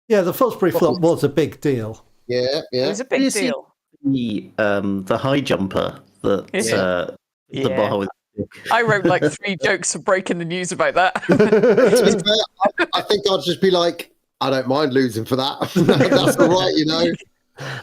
Yeah, the Fosbury flop was a big deal. Yeah, It yeah. was a big deal. The high jumper that the Yeah. bar with. I wrote like 3 jokes for breaking the news about that. To be fair, I think I'd just be like, I don't mind losing for that. That's all right, you know.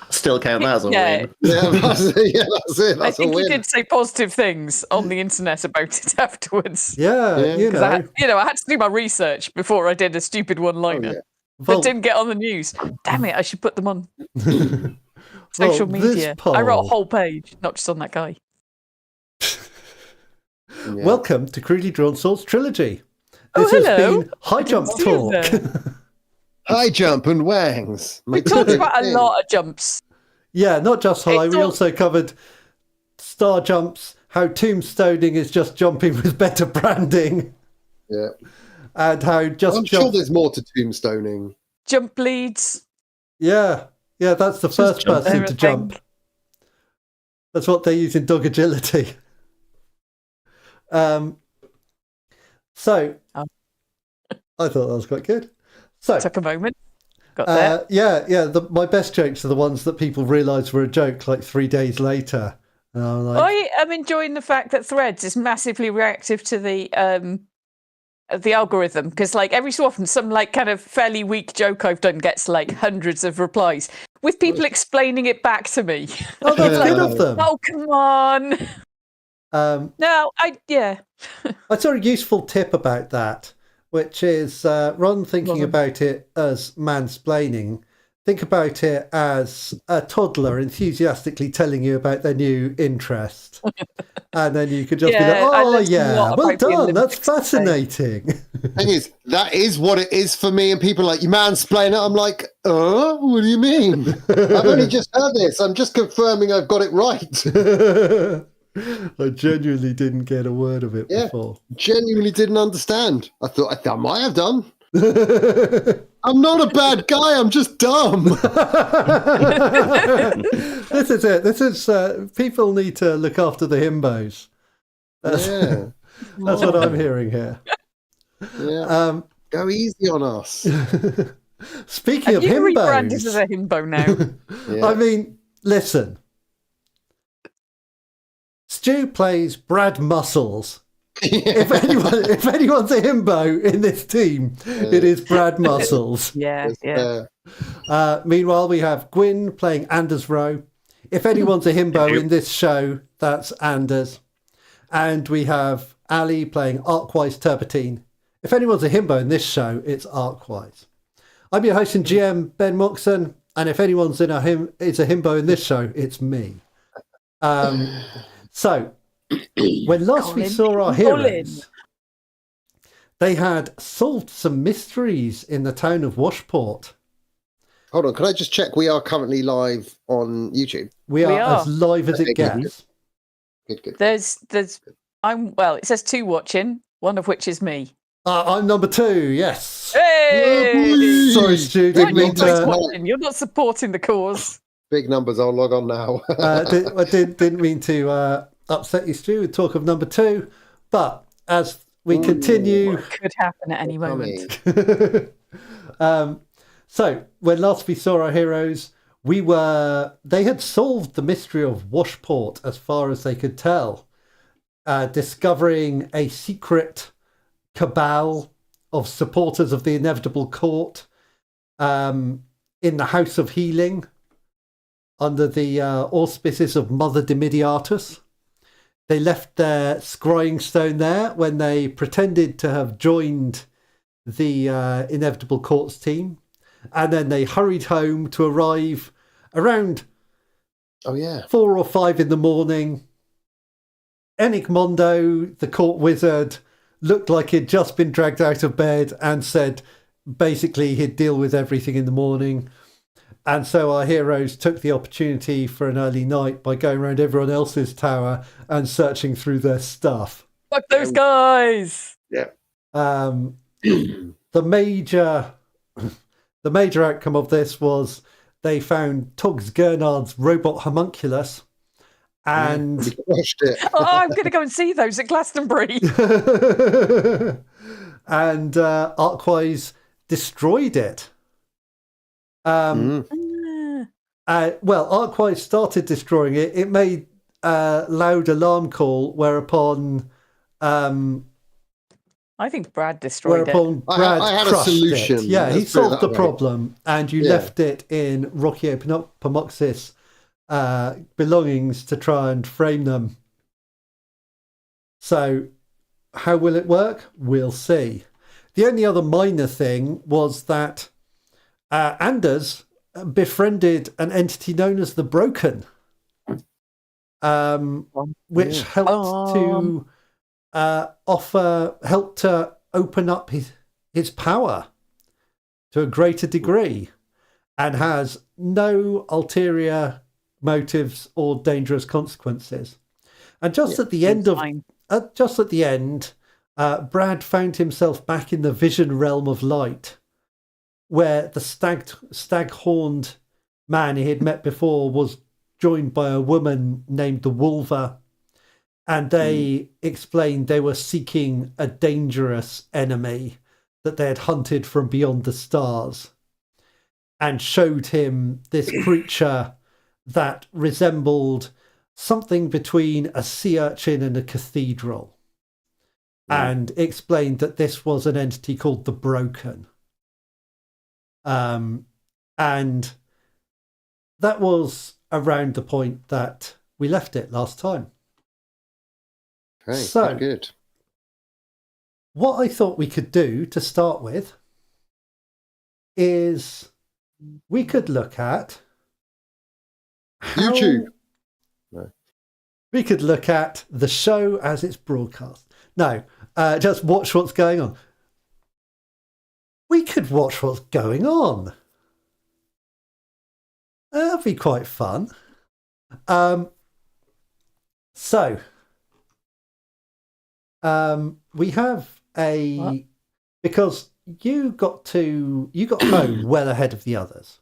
Still count that as a win. Yeah, that's it. I That's a think he win. did say positive things on the internet about it afterwards. Yeah, you know. I had to do my research before I did a stupid one-liner. But didn't get on the news. Damn it, I should put them on social media. I wrote a whole page, not just on that guy. Welcome to Crudely Drawn Swords Trilogy. This hello. has been High Jump Talk. High jump and wangs. We talked about a lot of jumps. Yeah, not just high. We also covered star jumps, how tombstoning is just jumping with better branding. Yeah. And how just I'm sure there's more to tombstoning. Jump leads. Yeah, that's the first person to jump. That's what they use in dog agility. So I thought that was quite good. So took a moment. Got there. My best jokes are the ones that people realise were a joke like 3 days later. And I'm like, I am enjoying the fact that Threads is massively reactive to the algorithm, because like every so often some like kind of fairly weak joke I've done gets like hundreds of replies with people explaining it back to me. Oh, that's good of them. Oh, come on. I saw a useful tip about that, which is rather than thinking about it as mansplaining, think about it as a toddler enthusiastically telling you about their new interest. And then you could just be like, well done, that's fascinating. The thing is, that is what it is for me, and people are like, you mansplain it. I'm like, what do you mean? I've only just heard this. I'm just confirming I've got it right. I genuinely didn't get a word of it before. Genuinely didn't understand. I thought I might have done. I'm not a bad guy. I'm just dumb. This is it. This is people need to look after the himbos. That's what I'm hearing here. Yeah. Go easy on us. Speaking of himbos, rebranded as a himbo now. I mean, listen. Stu plays Brad Muscles. If anyone's a himbo in this team, it is Brad Muscles. Meanwhile, we have Gwyn playing Anders Rowe. If anyone's a himbo in this show, that's Anders. And we have Ali playing Arkwise Turpentine. If anyone's a himbo in this show, it's Arkwise. I'm your host and GM, Ben Moxon. And if anyone's is a himbo in this show, it's me. So, when last we saw our heroes, they had solved some mysteries in the town of Washport. Hold on, can I just check? We are currently live on YouTube. We are as live as it gets. Good. It says 2 watching, one of which is me. I'm number 2, yes. Hey! Sorry, Stu. You're not supporting the cause. Big numbers, I'll log on now. I didn't mean to upset you, Stu, with talk of number 2. But as we continue... What could happen at any moment. So, when last we saw our heroes, they had solved the mystery of Washport as far as they could tell, discovering a secret cabal of supporters of the inevitable court in the House of Healing under the auspices of Mother Dimidiatus. They left their scrying stone there when they pretended to have joined the inevitable courts team, and then they hurried home to arrive around 4 or 5 in the morning. Enigmondo, the court wizard, looked like he'd just been dragged out of bed and said basically he'd deal with everything in the morning. And so our heroes took the opportunity for an early night by going around everyone else's tower and searching through their stuff. Fuck those guys! Yeah. The major outcome of this was they found Tugs Gernard's robot homunculus and... crushed it. I'm going to go and see those at Glastonbury. And Arkwise destroyed it. Well, Arkwise started destroying it. It made a loud alarm call, whereupon I think Brad destroyed it. Brad I had crushed a solution. It. Yeah, he solved the problem, and you left it in Rocky Pomoxis belongings to try and frame them. So, how will it work? We'll see. The only other minor thing was that Anders befriended an entity known as the Broken, which helped to helped to open up his power to a greater degree, and has no ulterior motives or dangerous consequences. And just at the end Brad found himself back in the vision realm of light, where the stag-horned man he had met before was joined by a woman named the Wolver, and they explained they were seeking a dangerous enemy that they had hunted from beyond the stars, and showed him this creature that resembled something between a sea urchin and a cathedral, and explained that this was an entity called the Broken. And that was around the point that we left it last time. Okay, so good. What I thought we could do to start with is we could look at YouTube. No. We could look at the show as it's broadcast. No, just watch what's going on. We could watch what's going on. That'd be quite fun. We have because you got home well ahead of the others.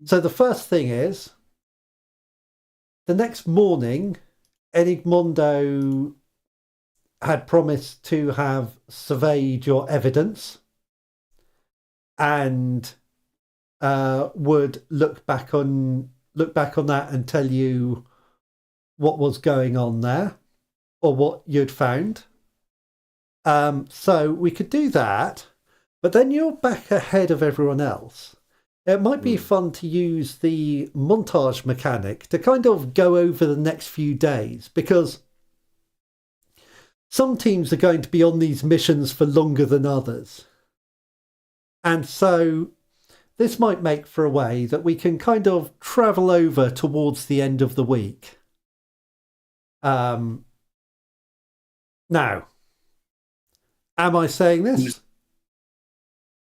So the first thing is, the next morning, Enigmondo had promised to have surveyed your evidence and would look back on that and tell you what was going on there or what you'd found. So we could do that, but then you're back ahead of everyone else. It might be fun to use the montage mechanic to kind of go over the next few days, because some teams are going to be on these missions for longer than others. And so this might make for a way that we can kind of travel over towards the end of the week. Now, am I saying this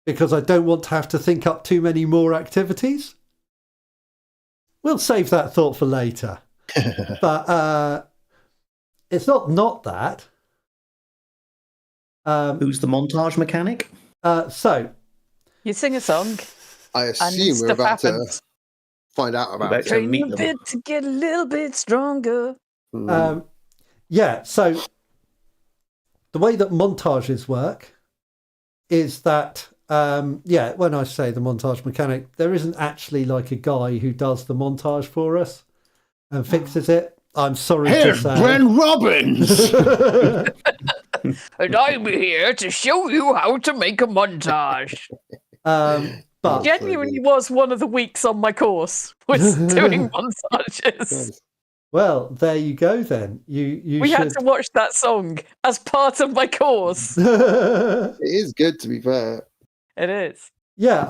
because I don't want to have to think up too many more activities? We'll save that thought for later. But it's not that. Who's the montage mechanic? So you sing a song. I assume we're about to find out about it. Train a bit to get a little bit stronger. Yeah, so the way that montages work is that, when I say the montage mechanic, there isn't actually like a guy who does the montage for us and fixes it. I'm sorry to say. Brent Robbins! And I'm here to show you how to make a montage. But genuinely was one of the weeks on my course was doing montages. Well, there you go then. We had to watch that song as part of my course. It is good, to be fair. It is. Yeah,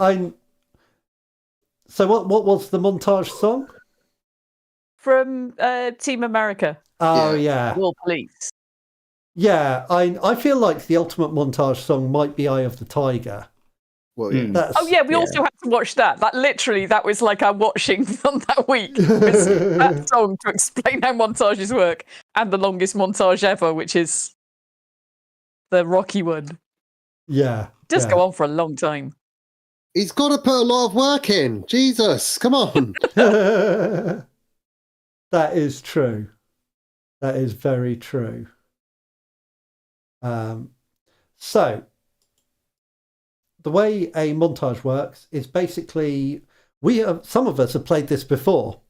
So what was the montage song? From Team America. Oh yeah. Will Police. Yeah, I feel like the ultimate montage song might be Eye of the Tiger. Well, yeah. We also had to watch that. That was like our watching from that week. That song to explain how montages work, and the longest montage ever, which is the Rocky one. Yeah. Just go on for a long time. He's got to put a lot of work in. Jesus, come on. That is true. That is very true. So the way a montage works is basically some of us have played this before,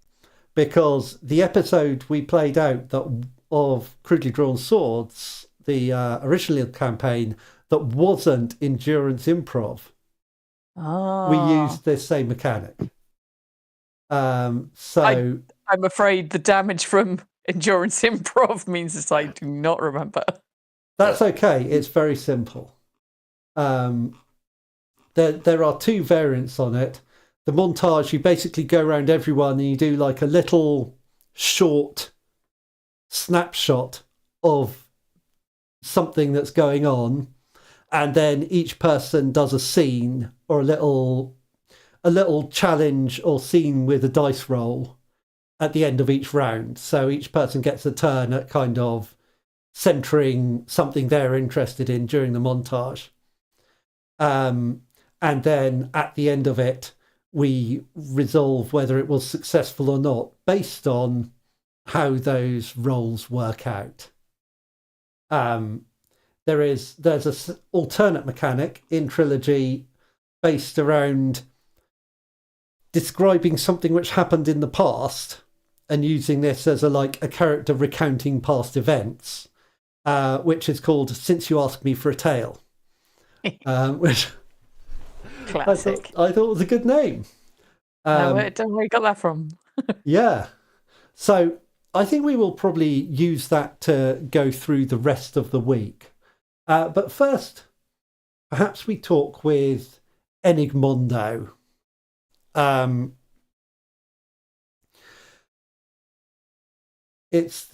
because the episode we played out of Crudely Drawn Swords, the original campaign that wasn't endurance improv, we used this same mechanic. So I'm afraid the damage from endurance improv means that I do not remember. That's okay. It's very simple. There are two variants on it. The montage, you basically go around everyone and you do like a little short snapshot of something that's going on, and then each person does a scene or a little challenge or scene with a dice roll at the end of each round. So each person gets a turn at kind of centering something they're interested in during the montage. And then at the end of it, we resolve whether it was successful or not based on how those roles work out. There's an alternate mechanic in Trilogy based around describing something which happened in the past and using this as a character recounting past events, which is called Since You Asked Me for a Tale, which Classic. I thought was a good name. Don't know where you got that from. Yeah. So I think we will probably use that to go through the rest of the week. But first, perhaps we talk with Enigmondo. It's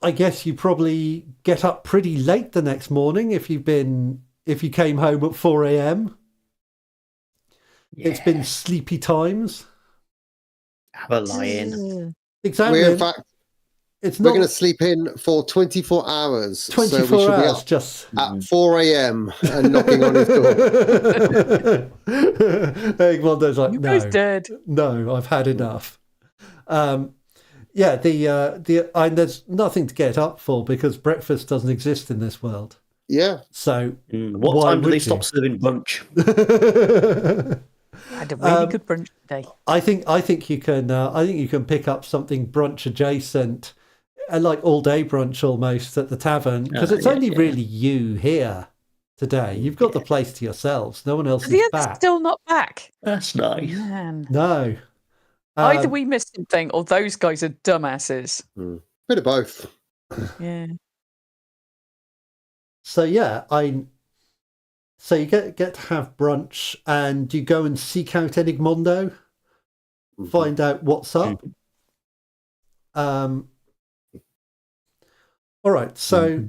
I guess you probably get up pretty late the next morning if you came home at 4 a.m. Yeah. It's been sleepy times. Have a lie-in. Exactly. We're in fact, we're going to sleep in for 24 hours. 24 so we should hours, be up just at 4 a.m. and knocking on his door. Egmondo's like, You guys no, dead. no, I've had enough. Yeah, there's nothing to get up for because breakfast doesn't exist in this world. Yeah. So What why time do would they you? stop serving brunch? I had a really good brunch today. I think you can pick up something brunch adjacent, like all day brunch almost at the tavern, because it's only really you here today. You've got the place to yourselves. No one else The is other's back. still not back. That's nice. Man. No. Either we missed something or those guys are dumbasses. Bit of both. Yeah. So yeah, so you get to have brunch and you go and seek out Enigmondo, find out what's up. All right, so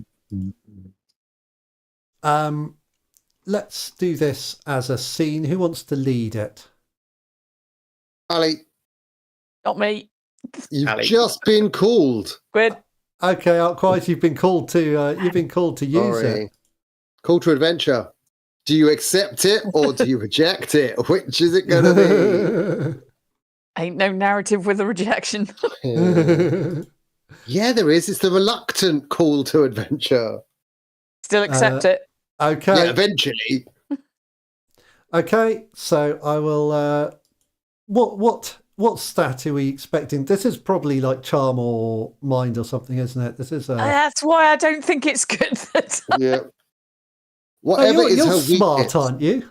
let's do this as a scene. Who wants to lead it? Ali, Not me. you've Ali. just been called. Quid. Okay, Alquise, you've been called to use Sorry. it. Call to adventure. Do you accept it or do you reject it? Which is it going to Ain't no narrative with a rejection. be? Yeah, there is. It's the reluctant call to adventure. Still accept it. Okay. Yeah, eventually. Okay, so I will. What stat are we expecting? This is probably like charm or mind or something, isn't it? This is. That's why I don't think it's good. Yeah. Oh, Whatever is you're her smart, weakness. aren't you?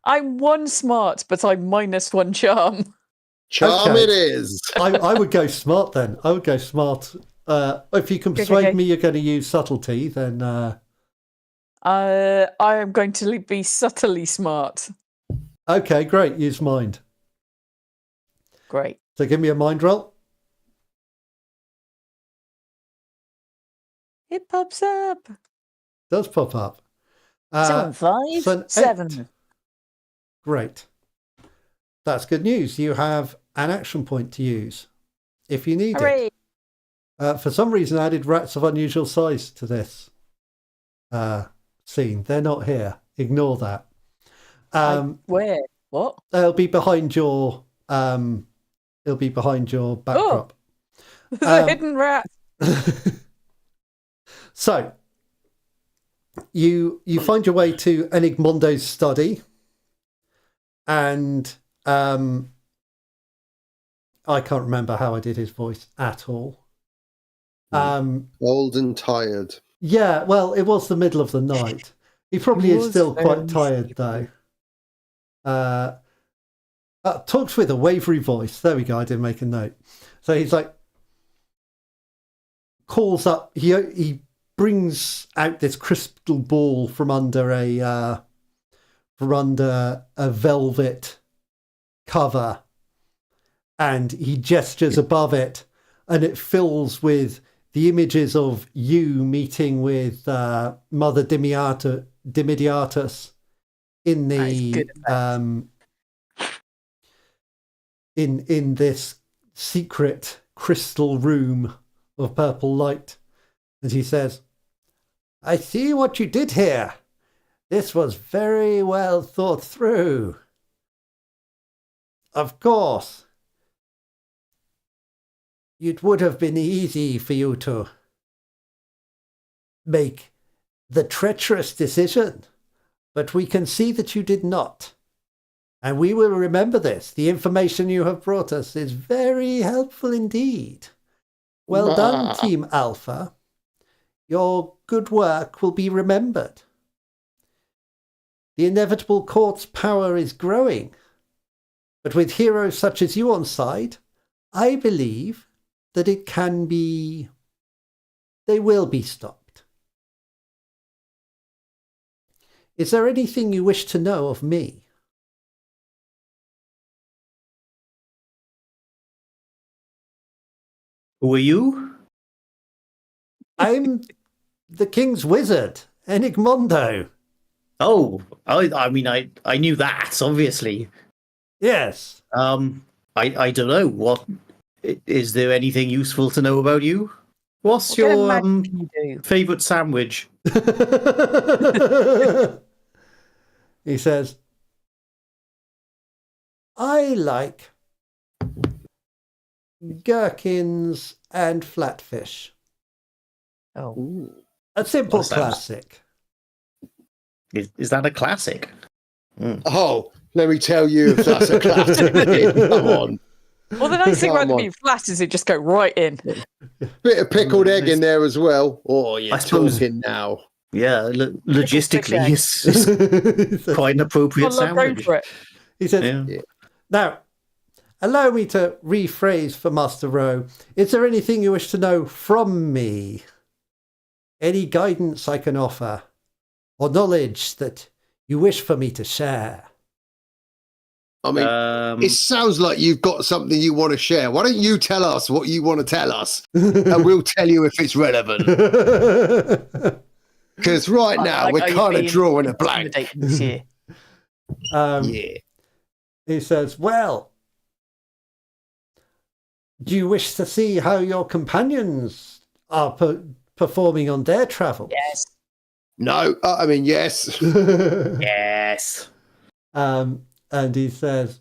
I'm 1 smart, but I'm -1 charm. Charm Okay. it is. I would go smart then. I would go smart. If you can persuade me you're going to use subtlety, then. I am going to be subtly smart. Okay, great. Use mind. Great. So give me a mind roll. It pops up. Does pop up. 7, 5, so an 7. 8. Great. That's good news. You have an action point to use if you need Hooray. it. For some reason, I added rats of unusual size to this scene. They're not here. Ignore that. Where? What? They'll be behind your. It'll be behind your backdrop. The hidden rat. So, You find your way to Enigmondo's study, and I can't remember how I did his voice at all. Old and tired. Yeah, well, it was the middle of the night. He probably He is was still quite very tired, though. Talks with a wavery voice. There we go. I did make a note. So he's like, calls up. He brings out this crystal ball from under a velvet cover, and he gestures above it, and it fills with the images of you meeting with Mother Dimidiatus in the in this secret crystal room of purple light. And he says, I see what you did here. This was very well thought through. Of course, it would have been easy for you to make the treacherous decision, but we can see that you did not. And we will remember this. The information you have brought us is very helpful indeed. Well done, Team Alpha. Your good work will be remembered. The inevitable court's power is growing, but with heroes such as you on side, I believe that they will be stopped. Is there anything you wish to know of me? Who are you? I'm the King's Wizard, Enigmondo. Oh, I mean, I knew that, obviously. Yes. I don't know. What is there anything useful to know about you? What's What kind of your magic can you do? favorite sandwich? He says, I like gherkins and flatfish. Oh, Ooh. A simple That sounds- classic. Is that a classic? Oh, let me tell you if that's a classic. Come on. well, the nice thing about Come it on. being flat is it just go right in. Bit of pickled egg in there as well. Oh, you're I suppose- talking now. Yeah, logistically, egg. it's quite an appropriate I love going sandwich. for it. He says, Yeah. now, allow me to rephrase for Master Rowe. Is there anything you wish to know from me? Any guidance I can offer? Or knowledge that you wish for me to share? I mean, it sounds like you've got something you want to share. Why don't you tell us what you want to tell us, and we'll tell you if it's relevant. Because right now we're kind of drawing a blank. intimidating this year. Yeah. He says, well, do you wish to see how your companions are performing on their travels? Yes. No, I mean, yes. Yes. And he says,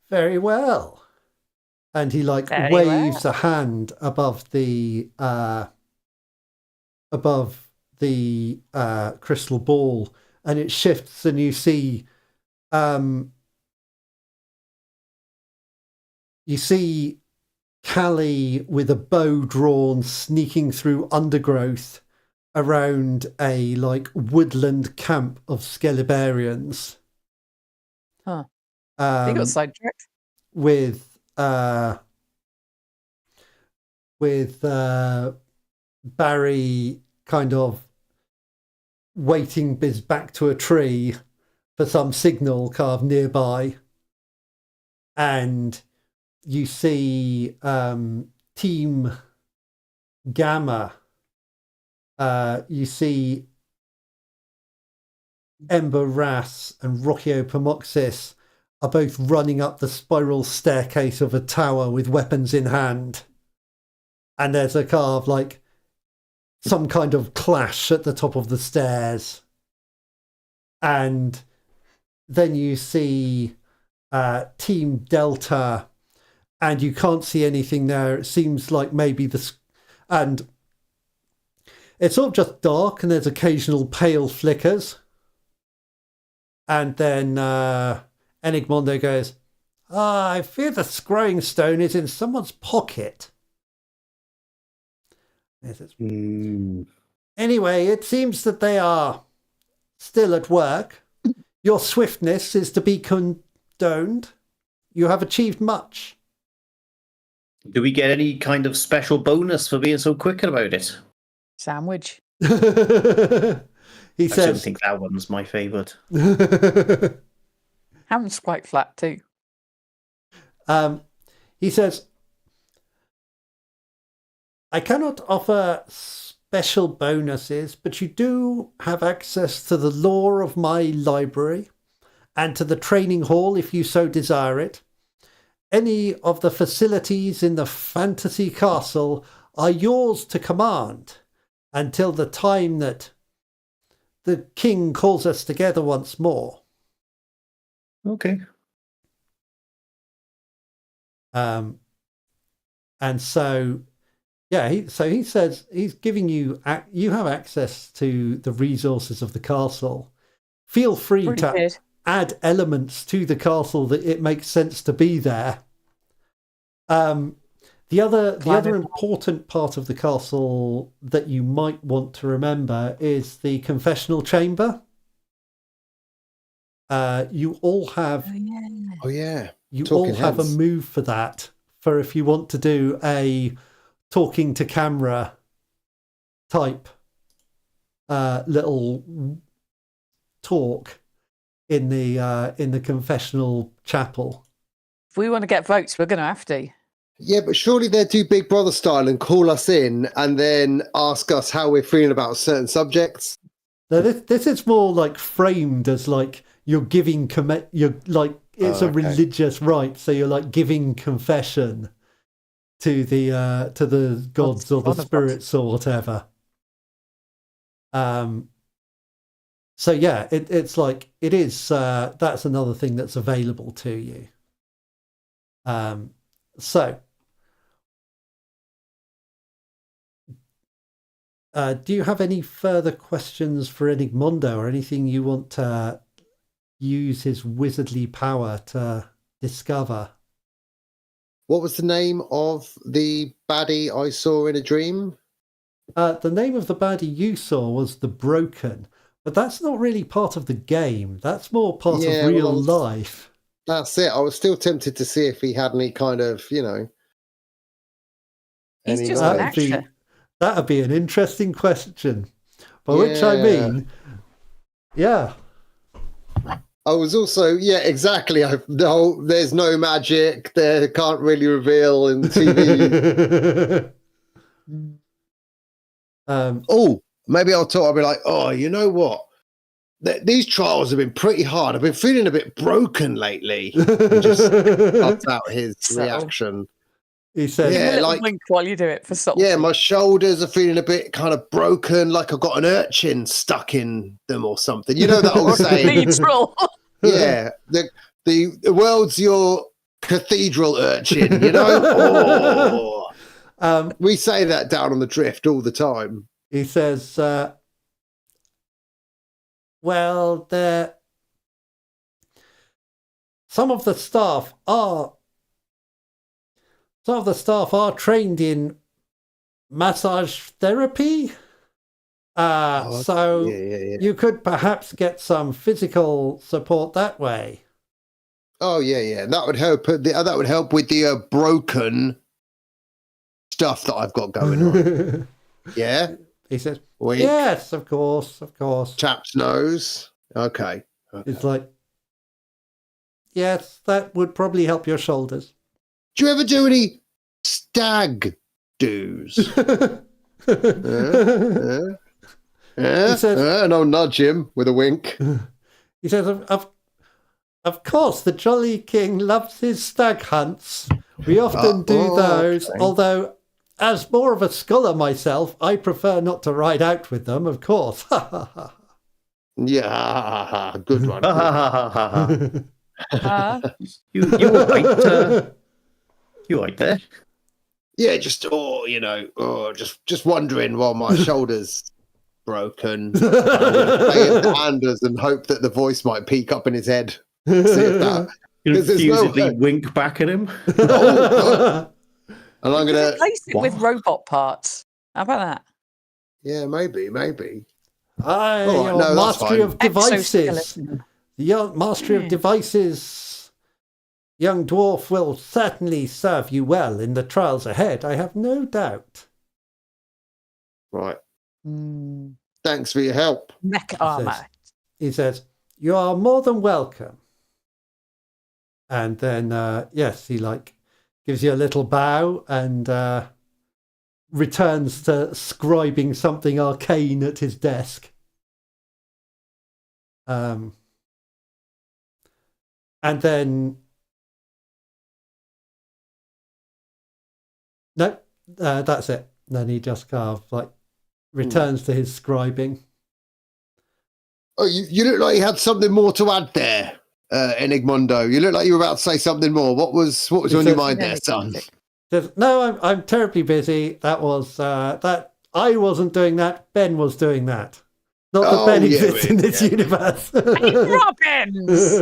very well. And he Very waves well. a hand above the crystal ball, and it shifts, and you see Callie with a bow drawn, sneaking through undergrowth around a woodland camp of Skelibarians. Huh. They got sidetracked. With Barry kind of waiting his back to a tree for some signal carved nearby, and you see Team Gamma. You see Ember Rass and Rockio Pomoxis are both running up the spiral staircase of a tower with weapons in hand. And there's a carve some kind of clash at the top of the stairs. And then you see Team Delta, and you can't see anything there. It seems like maybe and it's sort of just dark, and there's occasional pale flickers. And then Enigmondo goes, I fear the scrowing stone is in someone's pocket. Anyway, it seems that they are still at work. Your swiftness is to be condoned. You have achieved much. Do we get any kind of special bonus for being so quick about it? Sandwich. He I says, don't think that one's my favourite. Ham's quite flat too. he says, I cannot offer special bonuses, but you do have access to the lore of my library and to the training hall if you so desire it. Any of the facilities in the Ffantasy Ccastle are yours to command until the time that the king calls us together once more. Okay. And so, yeah, he says he's giving you, you have access to the resources of the castle. Feel free Pretty to good. add elements to the castle that it makes sense to be there. The other important part of the castle that you might want to remember is the confessional chamber. You all have Oh yeah. you Talking all have a heads. move for that, for if you want to do a talking to camera type little talk in the confessional chapel. If we want to get votes, we're going to have to. Yeah, but surely they'd do Big Brother style and call us in and then ask us how we're feeling about certain subjects. Now this is more like framed as like you're giving you're like it's a religious rite, so you're like giving confession to the gods or the Fonnevot. spirits or whatever. So yeah, it's like it is. That's another thing that's available to you. So, do you have any further questions for Enigmondo or anything you want to use his wizardly power to discover? What was the name of the baddie I saw in a dream? The name of the baddie you saw was the Broken, but that's not really part of the game. That's more part Yeah, of real well, life. That's it. I was still tempted to see if he had any kind of, He's any just an knowledge. actor. That'd be an interesting question. By which I Yeah. mean, yeah. I was also, yeah, exactly. No, there's no magic. They can't really reveal in TV. Oh, maybe I'll be like, oh, you know what? These trials have been pretty hard. I've been feeling a bit broken lately. And just cuts out his So- reaction. He says, Give him a Yeah, little like- wink while you do it for salt. Yeah, my shoulders are feeling a bit kind of broken, like I've got an urchin stuck in them or something. You know that old saying? Cathedral. Yeah, the world's your cathedral urchin, you know? Oh. We say that down on the drift all the time. he says, well, some of the staff are trained in massage therapy. So Yeah. you could perhaps get some physical support that way. Oh, yeah. That would help. That would help with the broken stuff that I've got going on. Yeah? He says, Wink. yes, of course. Chap's nose. Okay. It's like, yes, that would probably help your shoulders. Do you ever do any stag do's? He says- And I'll nudge him with a wink. He says, of course, the Jolly King loves his stag hunts. We often do those, okay. although as more of a scholar myself, I prefer not to ride out with them, of course. Yeah, good one. Uh, You were right. You right there. Yeah, just wondering while my shoulder's broken. I'm gonna play it to Anders and hope that the voice might peek up in his head. See if that. Confusedly wink back at him. Oh, and I'm gonna replace it with robot parts. How about that? Yeah, maybe. Your mastery of devices. Exoskeleton. Your mastery of devices, young dwarf, will certainly serve you well in the trials ahead. I have no doubt. Right. Thanks for your help. Mech armor. He says, "You are more than welcome." And then, yes, he gives you a little bow and returns to scribing something arcane at his desk. And then, no, that's it. Then he just kind of returns to his scribing. Oh, you look like you had something more to add there, Enigmundo. You look like you were about to say something more. What was on your mind there, son? No, I'm terribly busy. That was that I wasn't doing that. Ben was doing that. Not that Ben exists in this universe. Ben Robbins.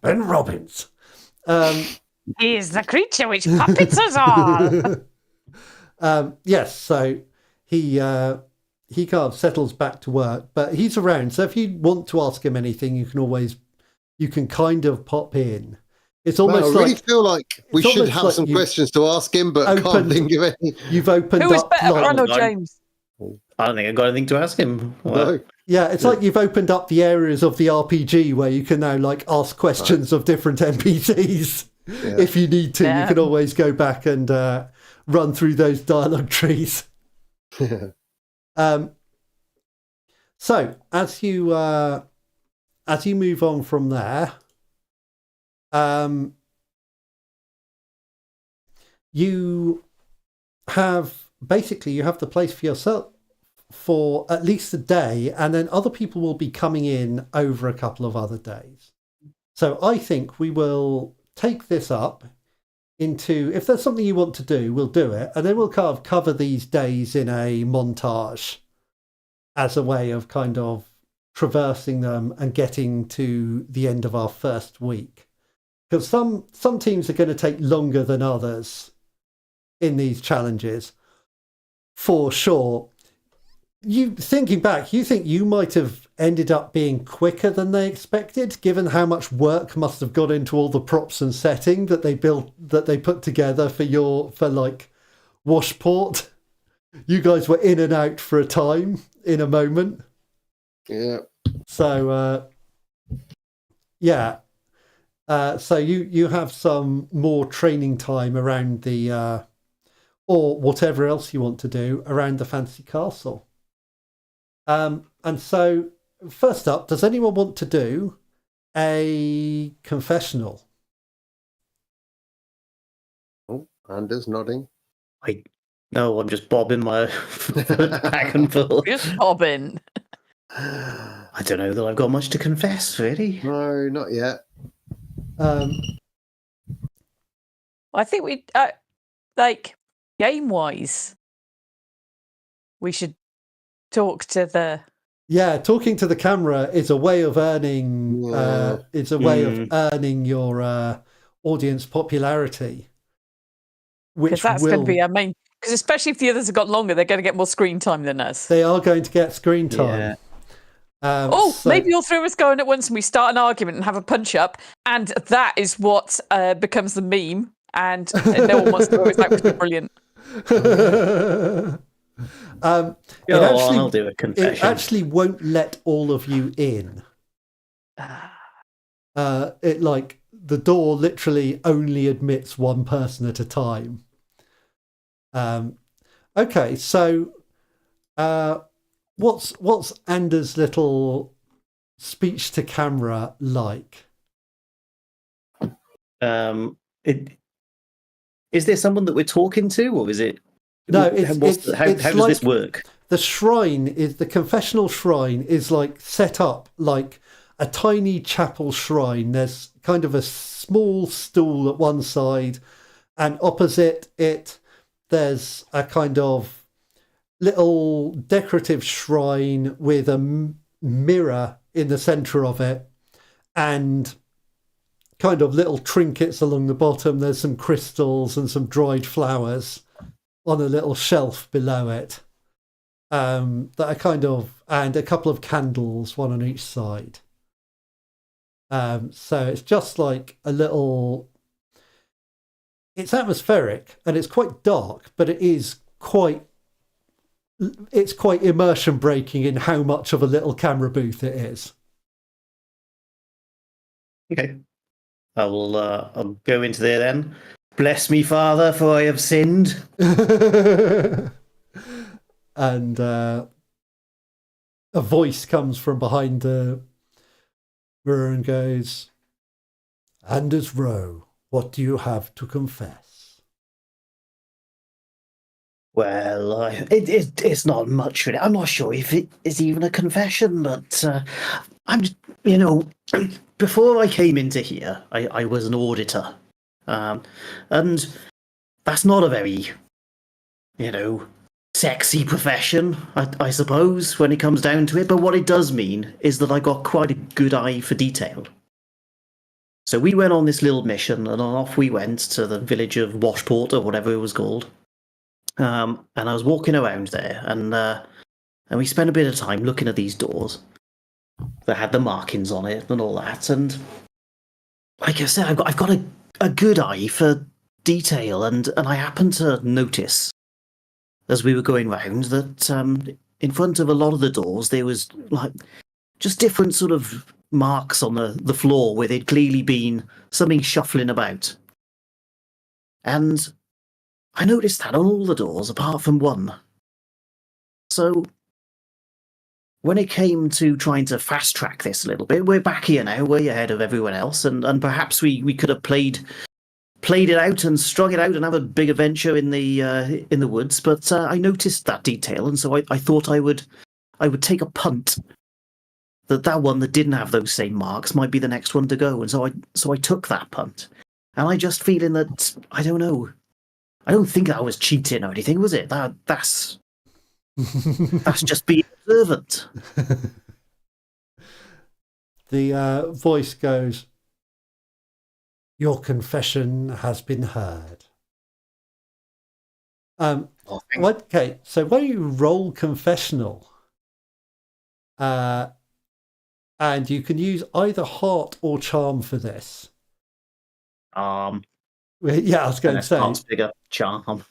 Ben Robbins. He is the creature which puppets us all. Yes, so he kind of settles back to work, but he's around. So if you want to ask him anything, you can kind of pop in. It's almost I really feel like we should have some questions to ask him, but can't think of any. You've opened up. Who is better, Ron or James? I don't think I've got anything to ask him. No. Yeah, it's like you've opened up the areas of the RPG where you can now ask questions of different NPCs. Yeah. If you need to, you can always go back and run through those dialogue trees. So as you move on from there, you have the place for yourself for at least a day, and then other people will be coming in over a couple of other days. So I think we will take this up into, if there's something you want to do, we'll do it, and then we'll kind of cover these days in a montage as a way of kind of traversing them and getting to the end of our first week. Because some teams are going to take longer than others in these challenges, for sure. Thinking back, you think you might have ended up being quicker than they expected, given how much work must have gone into all the props and setting that they put together for Washport. You guys were in and out for a time, in a moment. Yeah. So, so you have some more training time around the, or whatever else you want to do around the Fantasy Castle. And so, first up, does anyone want to do a confessional? Oh, Anders nodding. No, I'm just bobbing my back and forth. Just bobbing. I don't know that I've got much to confess, really. No, not yet. I think we, game-wise, we should talk to the... Yeah, talking to the camera is a way of earning. It's a way of earning your audience popularity. Because that's going to be our main. Because especially if the others have got longer, they're going to get more screen time than us. They are going to get screen time. Yeah. Maybe all three of us go in at once and we start an argument and have a punch up, and that is what becomes the meme, and no one wants to go. That was brilliant. I'll do a confession. It actually won't let all of you in. The door literally only admits one person at a time. Okay, so what's Anders' little speech to camera like? Is there someone that we're talking to, or is it? No, how does this work? The confessional shrine is set up like a tiny chapel shrine. There's kind of a small stool at one side, And opposite it, there's a kind of little decorative shrine with a mirror in the center of it, and kind of little trinkets along the bottom. There's some crystals and some dried flowers on a little shelf below it. That are kind of, and a couple of candles, one on each side. So it's just like a little. It's atmospheric and it's quite dark, but it's quite immersion breaking in how much of a little camera booth it is. Okay. I'll go into there then. Bless me, Father, for I have sinned. And a voice comes from behind the mirror and goes, "Anders Rowe, what do you have to confess?" Well, it's not much really. I'm not sure if it is even a confession, but I'm, before I came into here, I was an auditor, and that's not a very, sexy profession, I suppose, when it comes down to it. But what it does mean is that I got quite a good eye for detail. So we went on this little mission, and off we went to the village of Washport, or whatever it was called. And I was walking around there, and we spent a bit of time looking at these doors that had the markings on it and all that. And like I said, I've got a good eye for detail, and I happened to notice as we were going round that in front of a lot of the doors there was like just different sort of marks on the floor where there'd clearly been something shuffling about. And I noticed that on all the doors apart from one. So when it came to trying to fast track this a little bit, we're back here now, way ahead of everyone else, and perhaps we could have played it out and strung it out and have a big adventure in the woods. But I noticed that detail, and so I thought I would take a punt that one that didn't have those same marks might be the next one to go, and so I took that punt. And I just feeling that, I don't know, I don't think that was cheating or anything, was it? That's just being observant. The voice goes, "Your confession has been heard." Okay, so when you roll confessional, and you can use either heart or charm for this. Yeah, I was going to say. Heart's bigger, charm.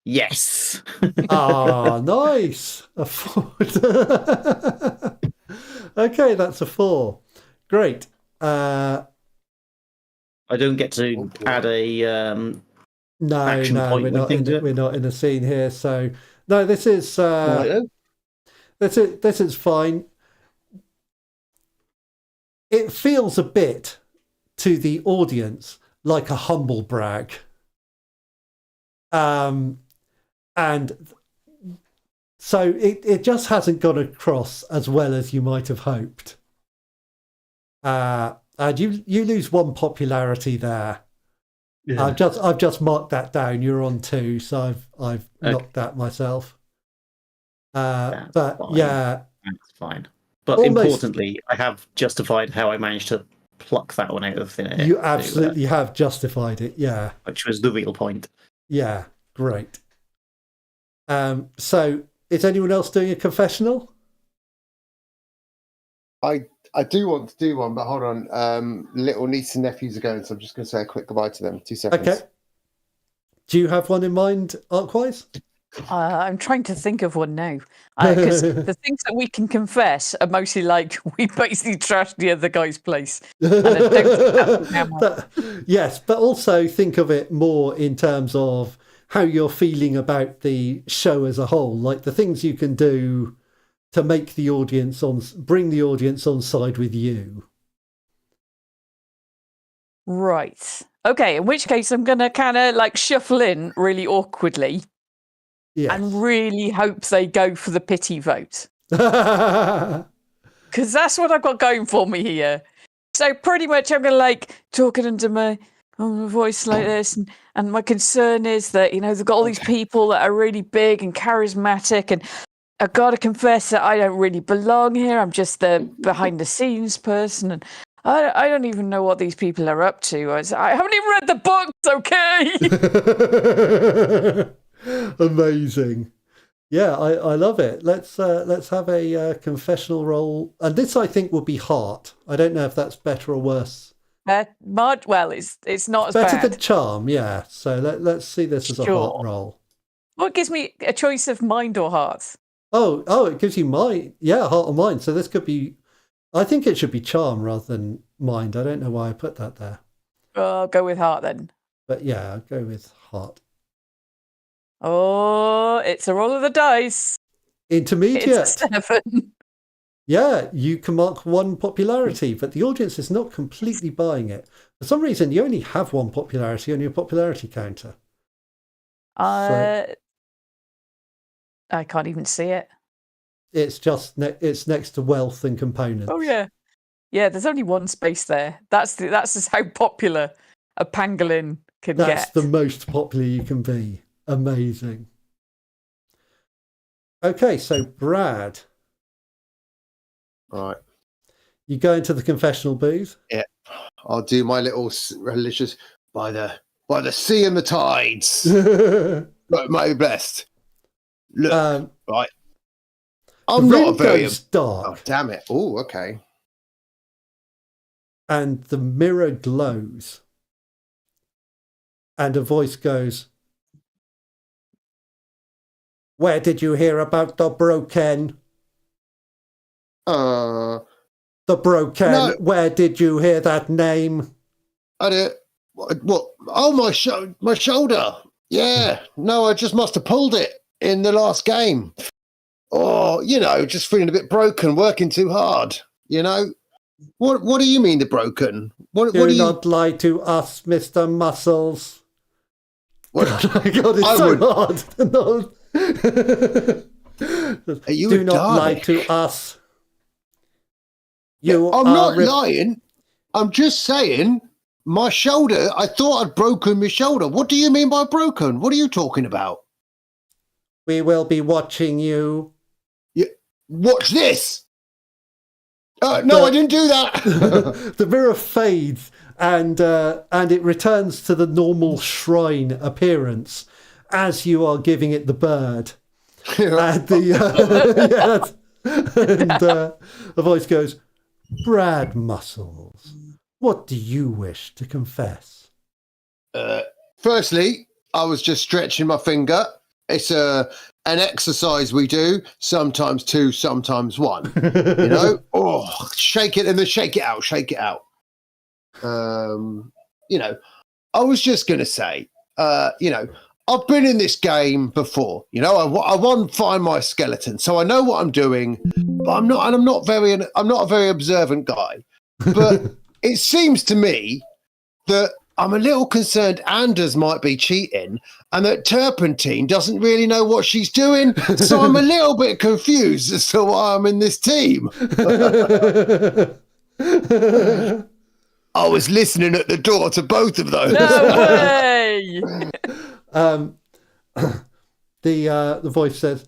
Yes. Nice. A 4. Okay, that's a 4. Great. I don't get to add a no, we're not in a scene here. So no, this is this is fine. It feels a bit to the audience like a humble brag. And so it just hasn't gone across as well as you might have hoped. And you lose 1 popularity there. Yeah. I've just marked that down. You're on 2, so I've knocked that myself. But fine. Yeah, that's fine. But importantly, I have justified how I managed to pluck that one out of thin air. You absolutely have justified it. Yeah, which was the real point. Yeah, great. So is anyone else doing a confessional? I do want to do one, but hold on. Little niece and nephews are going, so I'm just going to say a quick goodbye to them. 2 seconds. Okay. Do you have one in mind, Arkwise? I'm trying to think of one now. Because the things that we can confess are mostly like we basically trashed the other guy's place. And I don't think yes, but also think of it more in terms of how you're feeling about the show as a whole, like the things you can do to make the audience bring the audience on side with you. Right. Okay, in which case I'm going to kind of like shuffle in really awkwardly. Yes. And really hope they go for the pity vote. because that's what I've got going for me here. So pretty much I'm going to like talking under my voice like this. And my concern is that, they've got all these people that are really big and charismatic. And I've got to confess that I don't really belong here. I'm just the behind the scenes person. And I don't even know what these people are up to. I haven't even read the books, okay? Amazing. Yeah, I love it. Let's have a confessional roll, and this I think will be heart. I don't know if that's better or worse. Well, it's not as Better bad. than charm, yeah. So let's see this as a heart roll. What gives me a choice of mind or heart? Oh, it gives you mind. Yeah, heart or mind. So this could be. I think it should be charm rather than mind. I don't know why I put that there. I'll go with heart then. But yeah, I'll go with heart. Oh, it's a roll of the dice. Intermediate. It's a 7. Yeah, you can mark 1 popularity, but the audience is not completely buying it. For some reason, you only have 1 popularity on your popularity counter. I can't even see it. It's just it's next to wealth and components. Oh yeah, there's only 1 space there. That's just how popular a pangolin can get. That's the most popular you can be. Amazing. Okay, so Brad. All right. You go into the confessional booth. Yeah. I'll do my little religious by the sea and the tides. Right, may be blessed. Look, right. I'm the not a room very goes dark. Oh, damn it. Oh, okay. And the mirror glows. And a voice goes, "Where did you hear about the broken? The broken. No. Where did you hear that name?" I did. What? Oh, my shoulder. Yeah. No, I just must have pulled it in the last game. Oh, just feeling a bit broken, working too hard. What do you mean the broken? What Do do you not lie to us, Mr. Muscles. What? God, it's I so would- hard. No. Are you Do a not lie Dalek? to us. You I'm are not lying. I'm just saying my shoulder. I thought I'd broken my shoulder. What do you mean by broken? What are you talking about? We will be watching you. Watch this. No, I didn't do that. The mirror fades and it returns to the normal shrine appearance as you are giving it the bird. And the voice goes, "Brad Muscles, what do you wish to confess?" Firstly, I was just stretching my finger. It's an exercise we do, sometimes 2, sometimes 1. Oh, shake it and then shake it out. I was just going to say, I've been in this game before. I won Find My Skeleton, so I know what I'm doing. But I'm not a very observant guy. But it seems to me that I'm a little concerned Anders might be cheating and that Turpentine doesn't really know what she's doing. So I'm a little bit confused as to why I'm in this team. I was listening at the door to both of those. No way! The voice says,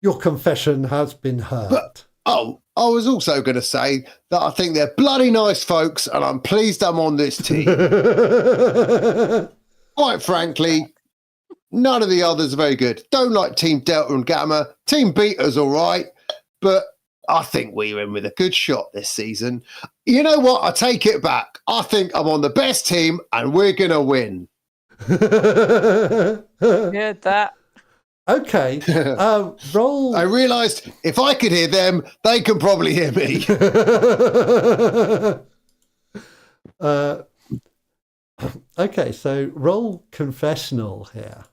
"Your confession has been heard." I was also going to say that I think they're bloody nice folks and I'm pleased I'm on this team. Quite frankly, none of the others are very good. Don't like Team Delta and Gamma. Team Beta's all right, but I think we're in with a good shot this season. You know what? I take it back. I think I'm on the best team and we're going to win. Heard that. Okay. Roll. I realised if I could hear them, they can probably hear me. Okay, so roll confessional here.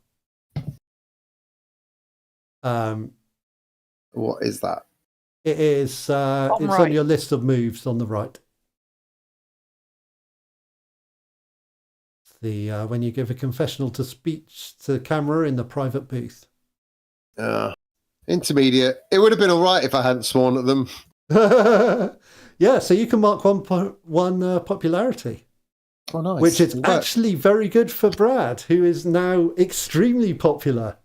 What is that? It is. It's on right. your list of moves on the right. When you give a confessional to speech to camera in the private booth. Intermediate. It would have been all right if I hadn't sworn at them. Yeah, so you can mark one popularity, Oh, nice. which is It worked. actually very good for Brad, who is now extremely popular.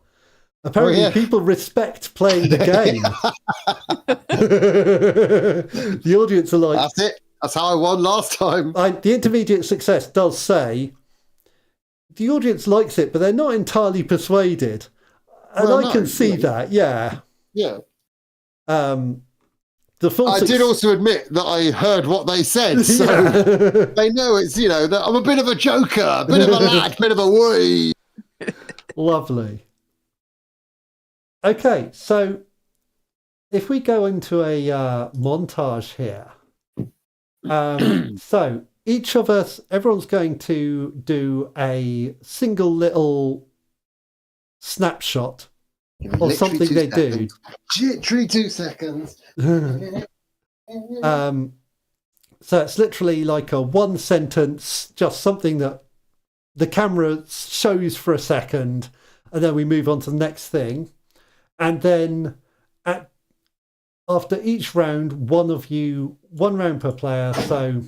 Apparently, yeah. people respect playing the game. The audience are like, That's it. That's how I won last time. the intermediate success does say the audience likes it, but they're not entirely persuaded. And Well, I can no, see you know. that, yeah. Yeah. The full I did also admit that I heard what they said, so Yeah. they know it's, that I'm a bit of a joker, a bit of a lad, bit of a wee. Lovely. Okay, so if we go into a montage here, so each of us, everyone's going to do a single little snapshot of something they do. Literally 2 seconds. So it's literally like a one sentence, just something that the camera shows for a second, and then we move on to the next thing. And then after each round, one round per player. So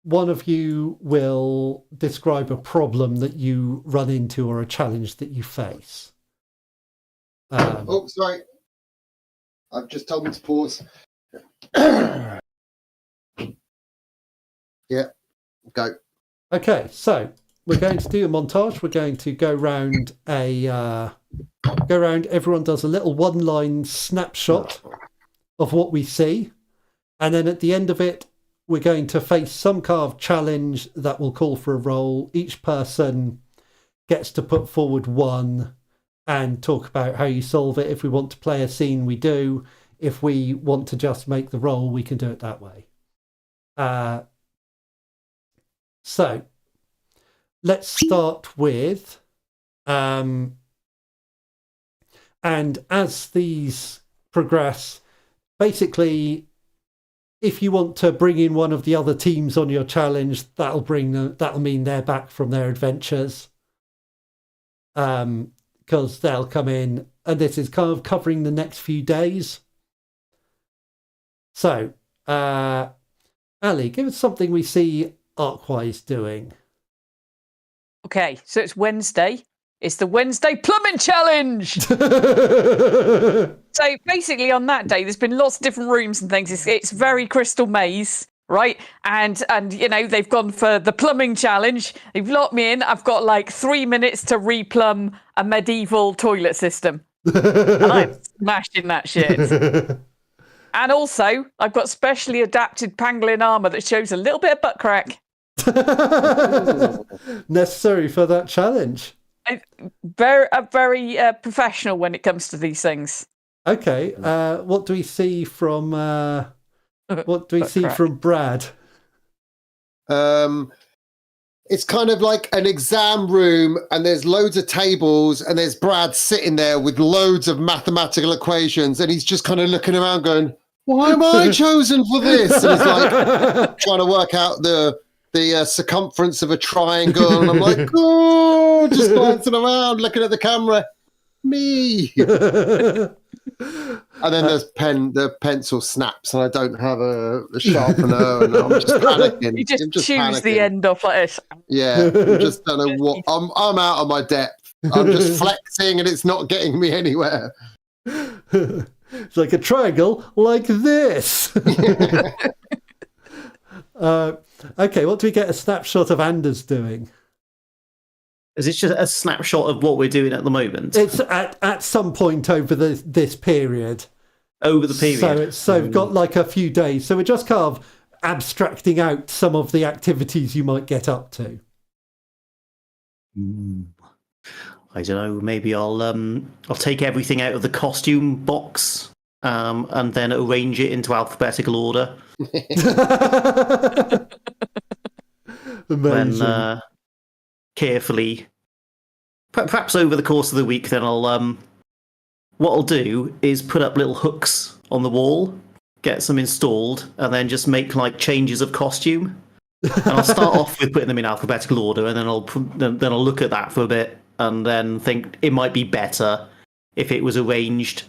one of you will describe a problem that you run into or a challenge that you face. Oh, sorry. I've just told me to pause. Yeah, go. Okay, so we're going to do a montage. We're going to go round everyone does a little one-line snapshot of what we see. And then at the end of it, we're going to face some kind of challenge that will call for a roll. Each person gets to put forward one and talk about how you solve it. If we want to play a scene, we do. If we want to just make the roll, we can do it that way. So let's start with, and as these progress, basically, if you want to bring in one of the other teams on your challenge, that'll mean they're back from their adventures. Because they'll come in, and this is kind of covering the next few days. So, Ali, give us something we see Arkwise doing. Okay, so it's Wednesday. It's the Wednesday Plumbing Challenge! So basically on that day, there's been lots of different rooms and things. It's very Crystal Maze, right? And they've gone for the plumbing challenge. They've locked me in. I've got like 3 minutes to replumb a medieval toilet system. And I'm smashing that shit. And also, I've got specially adapted pangolin armour that shows a little bit of butt crack. Necessary for that challenge. Very professional when it comes to these things. Okay, what do we see from from Brad? It's kind of like an exam room, and there's loads of tables, and there's Brad sitting there with loads of mathematical equations, and he's just kind of looking around going, why am I chosen for this? And he's like trying to work out the circumference of a triangle, and I'm like, oh, just glancing around, looking at the camera. Me. And then the pencil snaps, and I don't have a sharpener, and I'm just panicking. You just choose the end off like this. Yeah, I just don't know what. I'm out of my depth. I'm just flexing, and it's not getting me anywhere. It's like a triangle, like this. Okay, what do we get a snapshot of Anders doing? Is it just a snapshot of what we're doing at the moment? It's at some point over this period. Over the period. So we've got like a few days. So we're just kind of abstracting out some of the activities you might get up to. I don't know. Maybe I'll take everything out of the costume box and then arrange it into alphabetical order. Amazing. Then carefully, perhaps over the course of the week, then what I'll do is put up little hooks on the wall, get some installed, and then just make like changes of costume. And I'll start off with putting them in alphabetical order, and then I'll look at that for a bit, and then think it might be better if it was arranged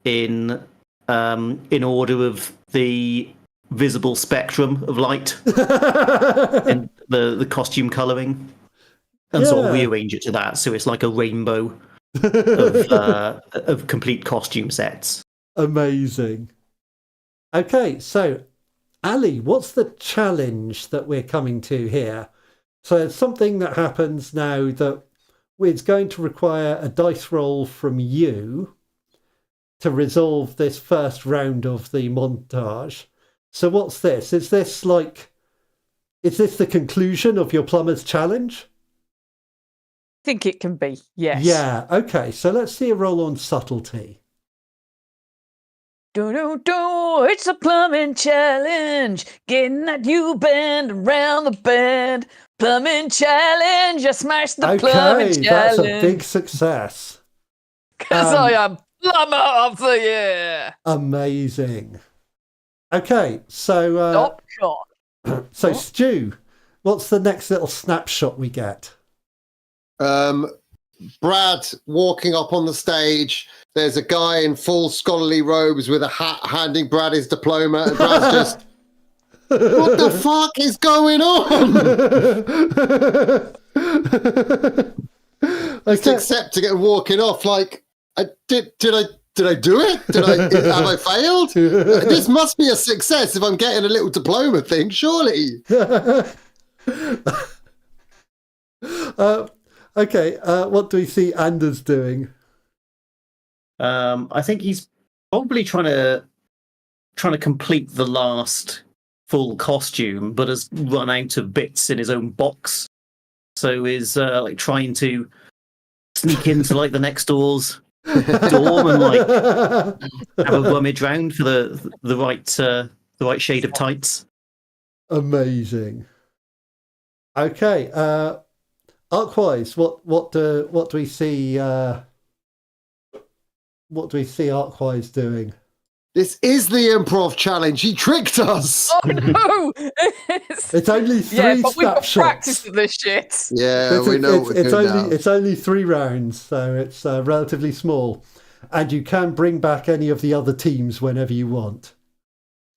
in order of the visible spectrum of light and the costume colouring, and sort of rearrange it to that, so it's like a rainbow of complete costume sets. Amazing. Okay, so Ali, what's the challenge that we're coming to here? So it's something that happens now that it's going to require a dice roll from you to resolve this first round of the montage. So what's this? Is this the conclusion of your plumber's challenge? I think it can be, yes. Yeah, okay, so let's see a roll on subtlety. It's a plumbing challenge. Getting that you bend around the bend. Plumbing challenge. I smashed the plumbing challenge. That's a big success. Because I am plumber of the year. Amazing. Okay, so so Stu, what's the next little snapshot we get? Brad walking up on the stage. There's a guy in full scholarly robes with a hat handing Brad his diploma, and Brad's just, what the fuck is going on? Just accepting it and walking off like, did I do it? Have I failed? This must be a success if I'm getting a little diploma thing, surely. Okay, what do we see Anders doing? I think he's probably trying to complete the last full costume, but has run out of bits in his own box. So is like trying to sneak into like the next door's dorm and like have a rummage round for the right shade of tights. Amazing. Okay, Arkwise, what do we see? What do we see Arkwise doing? This is the improv challenge. He tricked us. Oh no! It's only three but we've got snapshots. practice of this shit. Yeah, we know it's only 3 rounds, so it's relatively small, and you can bring back any of the other teams whenever you want.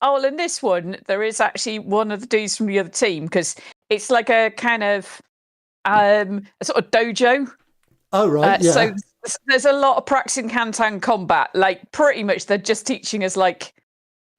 Oh, well, in this one, there is actually one of the dudes from the other team, because it's like a kind of a sort of dojo. Oh, right, yeah. So there's a lot of practicing hand-to-hand combat. Like, pretty much they're just teaching us, like,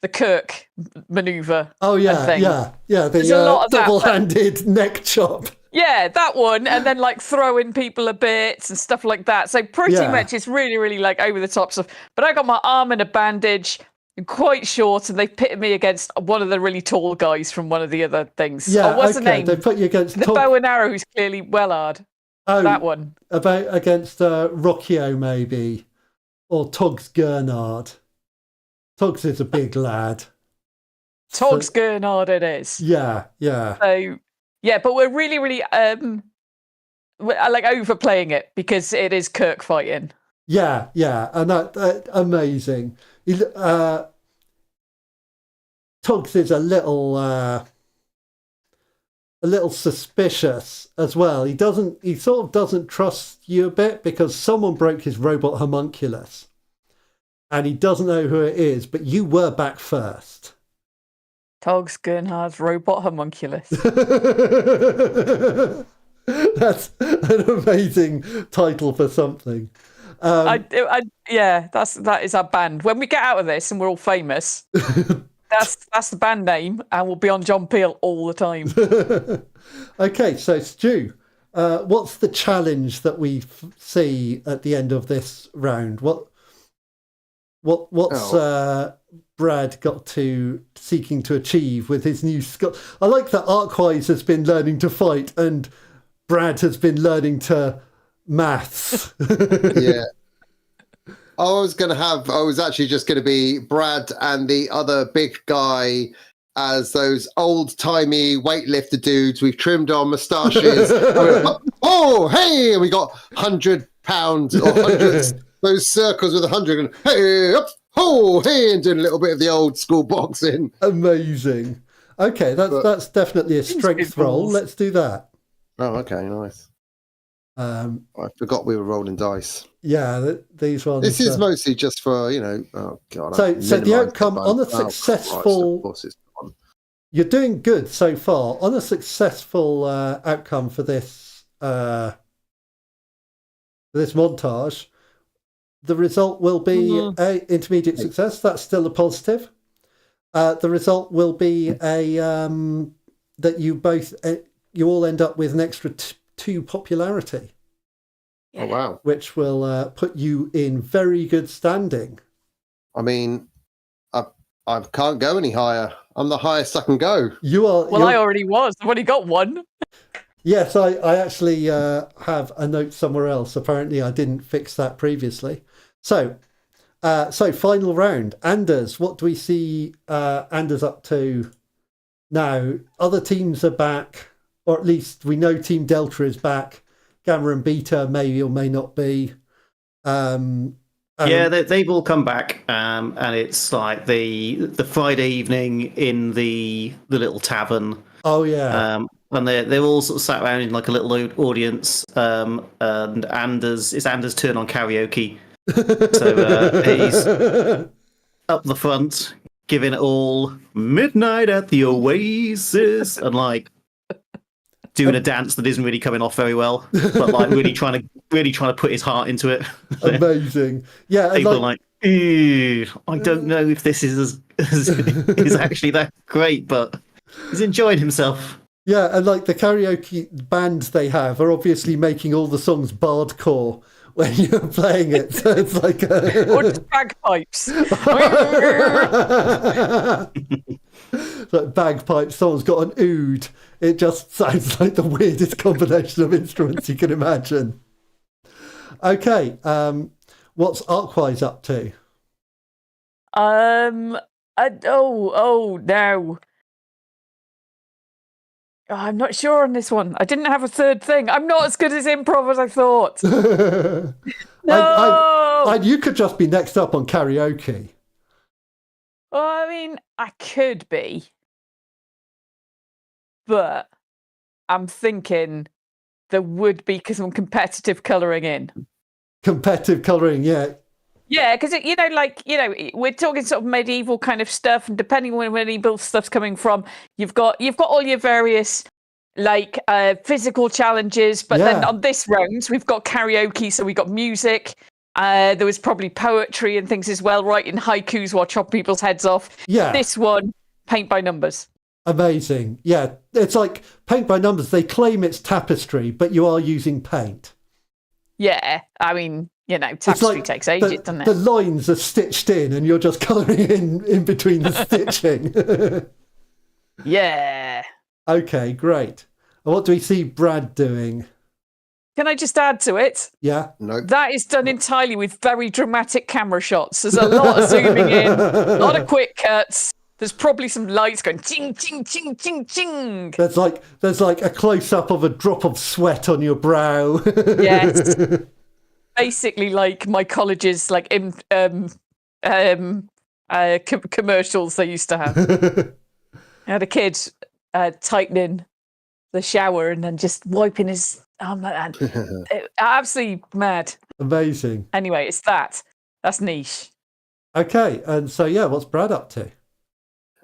the Kirk maneuver. Oh, yeah, yeah. There's a lot of double-handed neck chop. Yeah, that one, and then, like, throwing people a bit and stuff like that. So pretty much it's really, really, like, over-the-top stuff. But I got my arm in a bandage, quite short, and they pitted me against one of the really tall guys from one of the other things. Yeah, what's the name? They put you against the bow and arrow, who's clearly Wellard. Oh, that one. Against Rocchio, maybe, or Togs Gernard. Togs is a big lad. Togs Gernard, it is. Yeah. So yeah, but we're really, really like overplaying it because it is Kirk fighting. Yeah, and that amazing. Togs is a little suspicious as well. He sort of doesn't trust you a bit because someone broke his robot homunculus and he doesn't know who it is, but you were back first. Togs Gernhard's robot homunculus. That's an amazing title for something. That is our band. When we get out of this and we're all famous, that's the band name, and we'll be on John Peel all the time. Okay, so Stu, what's the challenge that we see at the end of this round? What's Brad got to seeking to achieve with his new skill? I like that Arkwise has been learning to fight and Brad has been learning to maths. Yeah. I was actually just going to be Brad and the other big guy as those old-timey weightlifter dudes. We've trimmed our moustaches. Oh, hey! And we got 100 pounds or hundreds, those circles with 100, and hey, up, oh, hey, and doing a little bit of the old school boxing. Amazing. Okay, that's definitely a strength roll. Let's do that. Oh, okay, nice. I forgot we were rolling dice. Yeah, these ones. This is mostly just for, oh God. So the outcome on a Christ, of successful... course it's gone. You're doing good so far. On a successful outcome for this montage, the result will be a intermediate success. That's still a positive. The result will be that you all end up with an extra 2 popularity. Yeah. Oh, wow. Which will put you in very good standing. I mean, I can't go any higher. I'm the highest I can go. You are. Well, I already was. I've only got 1. Yes, I actually have a note somewhere else. Apparently, I didn't fix that previously. So final round. Anders, what do we see Anders up to now? Other teams are back, or at least we know Team Delta is back. Gamma and Beta may or may not be. Yeah, they've all come back, and it's like the Friday evening in the little tavern. Oh yeah. And they're all sort of sat around in like a little audience. And it's Anders' turn on karaoke. So he's up the front, giving it all midnight at the Oasis, and like doing a dance that isn't really coming off very well, but like really trying to put his heart into it. Amazing. Yeah. People are like, ew, I don't know if this is is actually that great, but he's enjoying himself. Yeah, and like the karaoke bands they have are obviously making all the songs bardcore when you're playing it. So it's like or just bagpipes. Like bagpipes, someone's got an oud. It just sounds like the weirdest combination of instruments you can imagine. Okay, what's Arkwise up to? No. I'm not sure on this one. I didn't have a third thing. I'm not as good as improv as I thought. No! You could just be next up on karaoke. Well, I mean, I could be. But I'm thinking there would be some competitive colouring in. Competitive colouring, yeah. Yeah, because we're talking sort of medieval kind of stuff, and depending on where medieval stuff's coming from, you've got all your various physical challenges, but then on this round we've got karaoke, so we got music. There was probably poetry and things as well, writing haikus while chopping people's heads off. Yeah. This one, paint by numbers. Amazing. Yeah, it's like paint by numbers. They claim it's tapestry, but you are using paint. Yeah, I mean, tapestry takes ages, doesn't it? The lines are stitched in and you're just colouring in between the stitching. Yeah. Okay, great. And what do we see Brad doing? Can I just add to it? Yeah. No. That is done entirely with very dramatic camera shots. There's a lot of zooming in, a lot of quick cuts. There's probably some lights going ting, ting, ting, ting, ting. There's like a close-up of a drop of sweat on your brow. Yes. Basically like my college's commercials they used to have. I had a kid tightening the shower and then just wiping his arm like that. Absolutely mad. Amazing. Anyway, it's that. That's niche. Okay, and so what's Brad up to?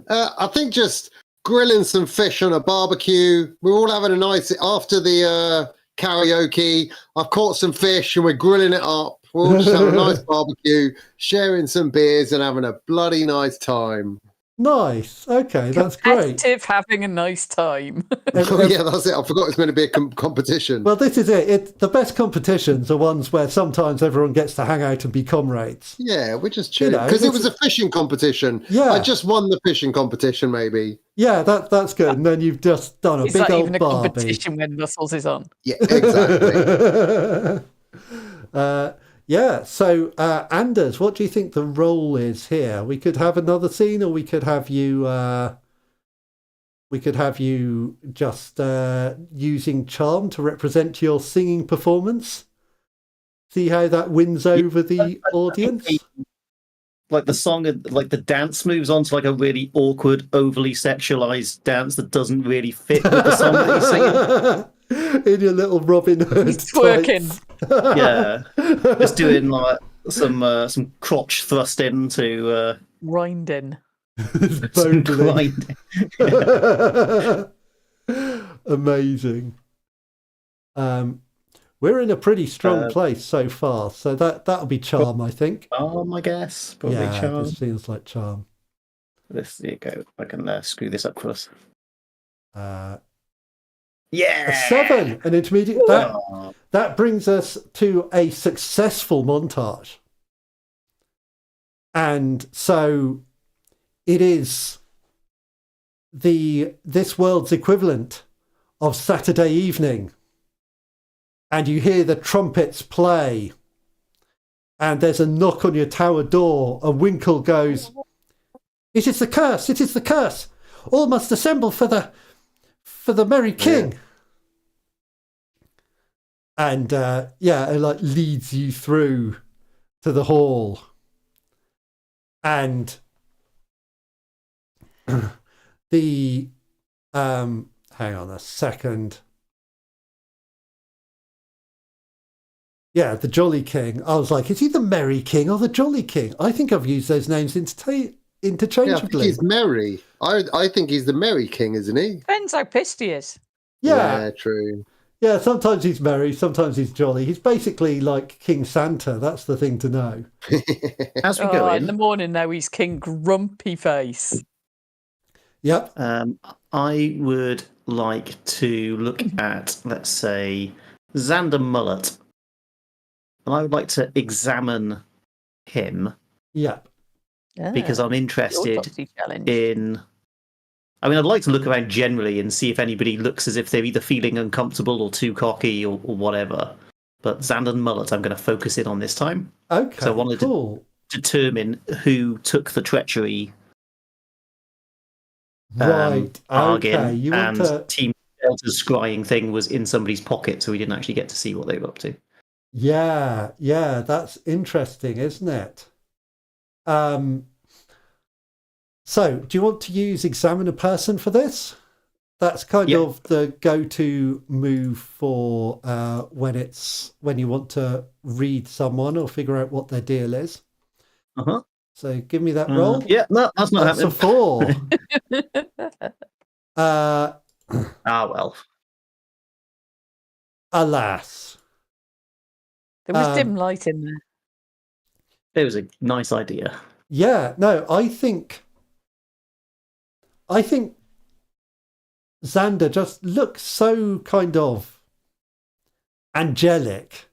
I think just grilling some fish on a barbecue. We're all having a nice after the karaoke. I've caught some fish and we're grilling it up. We're all just having a nice barbecue, sharing some beers and having a bloody nice time. Nice. Okay, that's great. Competitive, having a nice time. Yeah, that's it. I forgot it's meant to be a competition. Well, this is it. The best competitions are ones where sometimes everyone gets to hang out and be comrades. Yeah, we're just chilling. Because it was a fishing competition. Yeah. I just won the fishing competition, maybe. Yeah, that's good. And then you've just done a Is big that old even a Barbie. competition when Muscles is on? Yeah, exactly. Yeah, so Anders, what do you think the role is here? We could have another scene, or we could have you just using charm to represent your singing performance. See how that wins over the audience. Like the song, like the dance moves on to like a really awkward, overly sexualized dance that doesn't really fit with the song that you're singing. in your little Robin Hood He's twerking. tights. Yeah, just doing like some crotch thrusting to Grinding. some Vocally. grinding. Amazing. We're in a pretty strong place so far, so that'll be charm, I think. I guess probably Yeah, charm. this feels like charm. There you go. I can screw this up for us. A Yeah, 7, an intermediate. Oh. That brings us to a successful montage. And so it is this world's equivalent of Saturday evening. And you hear the trumpets play. And there's a knock on your tower door. And Winkle goes, "It is the curse, it is the curse. All must assemble for the Merry King." Yeah. And it like leads you through to the hall. And the hang on a second. Yeah, the Jolly King. I was like, is he the Merry King or the Jolly King? I think I've used those names interchangeably. Yeah, I think he's merry. I think he's the Merry King, isn't he? Depends how pissed he is. Yeah, true. Yeah, sometimes he's merry, sometimes he's jolly. He's basically like King Santa. That's the thing to know. As we go in the morning now, he's King Grumpy Face. Yep. I would like to look at, let's say, Xander Mullet. And I would like to examine him. Yep. Because I'm interested in... I mean, I'd like to look around generally and see if anybody looks as if they're either feeling uncomfortable or too cocky or whatever. But Xander Mullet, I'm going to focus in on this time. Okay, so I wanted to determine who took the treachery. Right. Bargain, okay. You want and Team Delta's scrying thing was in somebody's pocket, so we didn't actually get to see what they were up to. Yeah, that's interesting, isn't it? So, do you want to use examine a person for this? That's kind of the go-to move for when you want to read someone or figure out what their deal is. Uh-huh. So, give me that roll. Yeah, no, that's not happening. A 4. Well. Alas. There was dim light in there. It was a nice idea. Yeah, no, I think Xander just looks so kind of angelic.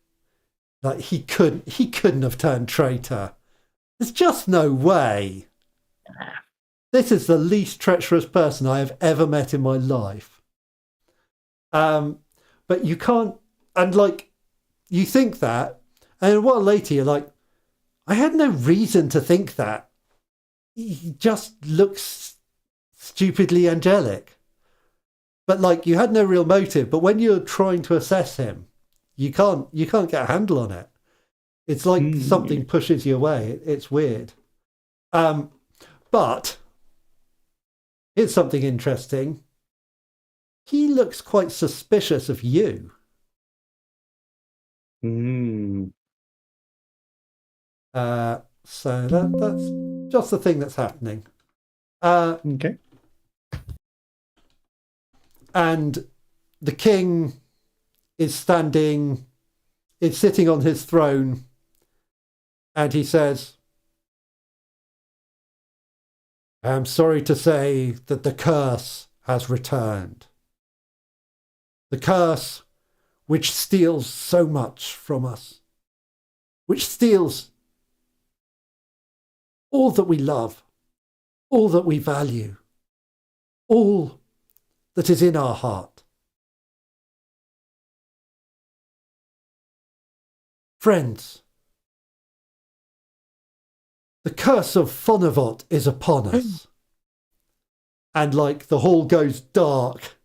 Like he couldn't have turned traitor. There's just no way. This is the least treacherous person I have ever met in my life. But you can't, and like you think that, and a while later you're like, I had no reason to think that. He just looks stupidly angelic. But like you had no real motive, but when you're trying to assess him, you can't get a handle on it. It's like something pushes you away. It's weird. But here's something interesting. He looks quite suspicious of you. So that's just the thing that's happening. Okay. And the king is sitting on his throne, and he says, I am sorry to say that the curse has returned. The curse which steals so much from us, which steals all that we love, all that we value, all that is in our heart. Friends, the curse of Fonnevot is upon us. And like the hall goes dark,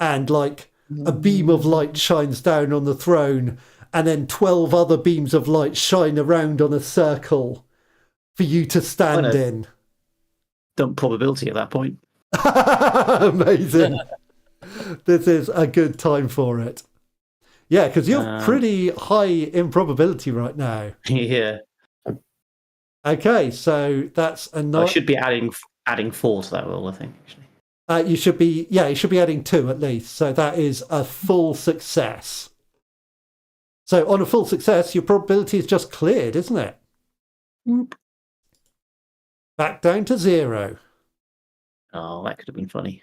and like a beam of light shines down on the throne, and then 12 other beams of light shine around on a circle for you to stand in. Dump probability at that point. Amazing. This is a good time for it. Yeah, because you're pretty high in probability right now. Yeah. Okay, so that's a I should be adding 4 to that roll, I think. Actually. you should be adding 2 at least. So that is a full success. So on a full success, your probability is just cleared, isn't it? Whoop. Back down to 0. Oh, that could have been funny.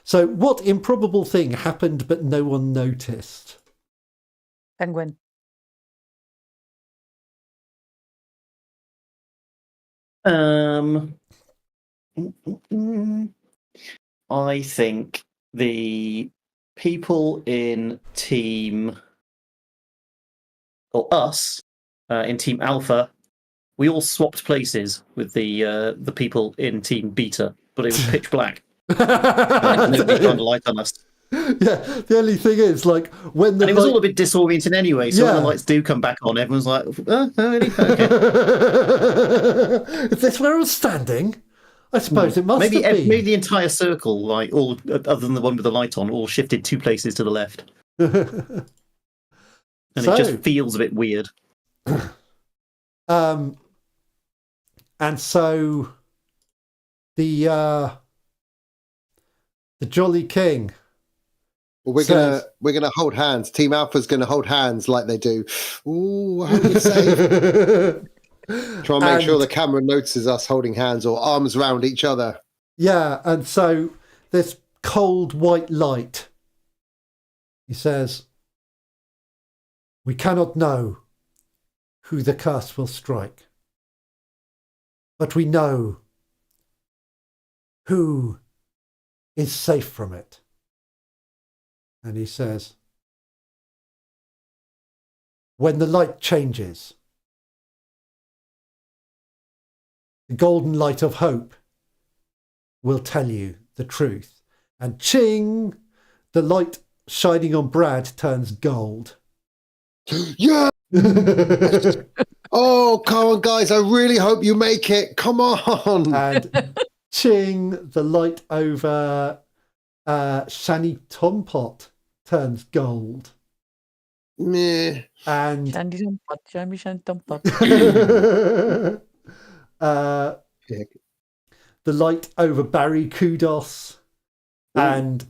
So what improbable thing happened but no one noticed? Penguin. I think the people in team, or us, in team Alpha, we all swapped places with the people in team Beta, but it was pitch black. Nobody shined a light on us. Yeah, the only thing is, like, when the And it was all a bit disorienting anyway, so when the lights do come back on, everyone's like, really? Okay. Is this where I was standing? I suppose it must have been. Maybe the entire circle, like all other than the one with the light on, all shifted 2 places to the left. And it just feels a bit weird. And so the Jolly King. Well, we're gonna hold hands. Team Alpha's gonna hold hands like they do. Ooh, I hope you're safe. Try and make sure the camera notices us holding hands or arms around each other. Yeah, and so this cold white light. He says, "We cannot know who the curse will strike, but we know who is safe from it." And he says, "When the light changes, the golden light of hope will tell you the truth." And ching, the light shining on Brad turns gold. Yeah! Oh, come on, guys. I really hope you make it. Come on. And ching, the light over Shani Tompot turns gold. Meh. And Shandy Dumpot, Shandy Dumpot. The light over Barry Kudos. And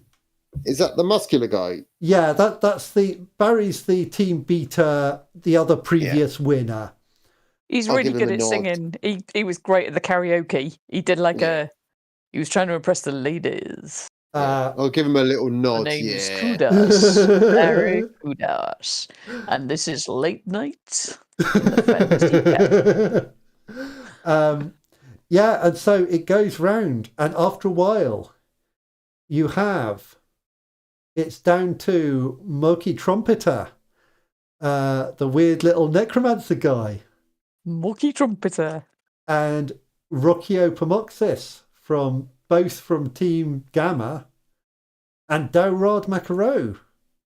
is that the muscular guy? Yeah, that's Barry's the team Beta, the other previous winner. He's really good at singing. He was great at the karaoke. He did he was trying to impress the ladies. I'll give him a little nod. My name's Kudos, Barry Kudos, and this is Late Night in the Ffantasy Ccastle. Yeah, and so it goes round, and after a while, it's down to Murky Trumpeter, the weird little necromancer guy. Murky Trumpeter. And Rockio Pomoxis both from Team Gamma, and Daurad Macaro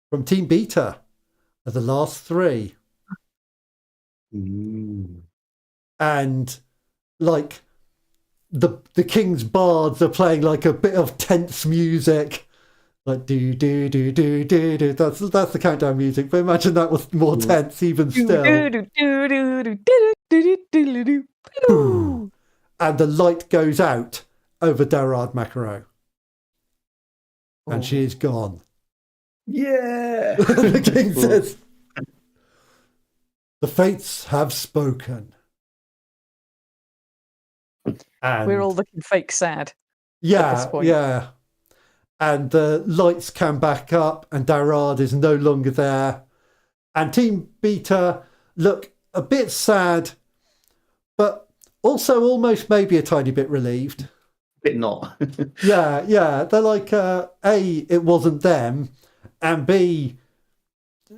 from Team Beta are the last 3. And like the King's bards are playing like a bit of tense music, like do do do do do do. That's the countdown music. But imagine that was more tense even still. And the light goes out over Daurad Macaro, and she is gone. Yeah. The King says, "The fates have spoken." And we're all looking fake sad. Yeah. And the lights come back up, and Daurad is no longer there. And Team Beta look a bit sad, but also almost maybe a tiny bit relieved. Bit not. Yeah. They're like, A, it wasn't them, and B,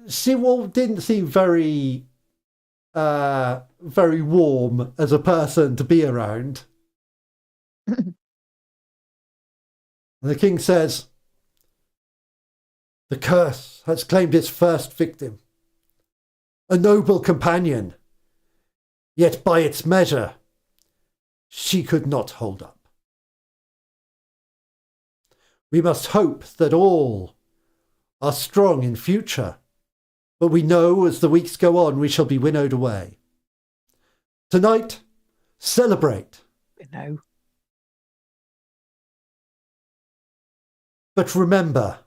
she didn't seem very warm as a person to be around. And the King says, "The curse has claimed its first victim, a noble companion. Yet by its measure, she could not hold up. We must hope that all are strong in future, but we know as the weeks go on we shall be winnowed away. Tonight, celebrate. No. But remember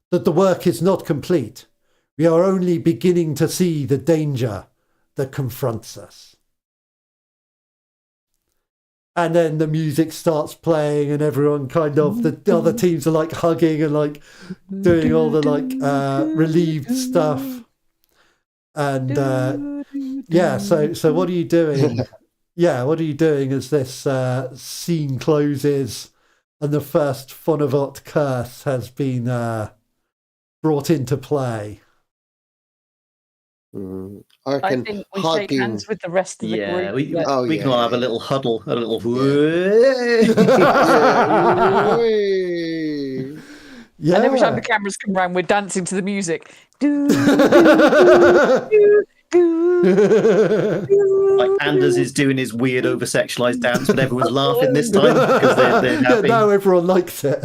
that the work is not complete. We are only beginning to see the danger that confronts us. And then the music starts playing and everyone kind of, the other teams are like hugging and like doing all the like relieved stuff. And yeah, so what are you doing? Yeah, what are you doing as this scene closes and the first Fonnevot curse has been brought into play? I think we shake hands with the rest of the group. We can all have a little huddle, a little. Yeah. And every time the cameras come around, we're dancing to the music. Like Anders is doing his weird over-sexualized dance, but everyone's laughing this time because they're happy. Now everyone likes it.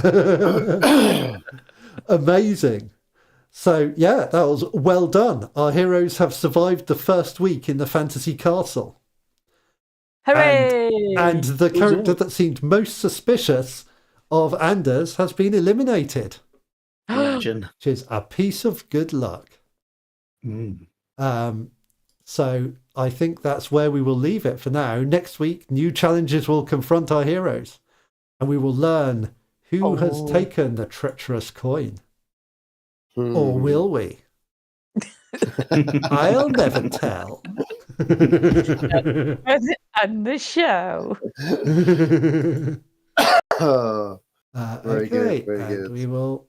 Amazing. So, yeah, that was well done. Our heroes have survived the first week in the Fantasy Castle. Hooray! And the character that seemed most suspicious of Anders has been eliminated. Imagine. Which is a piece of good luck. So I think that's where we will leave it for now. Next week, new challenges will confront our heroes. And we will learn who has taken the treacherous coin. Or will we? I'll never tell. And the show. Very good. We will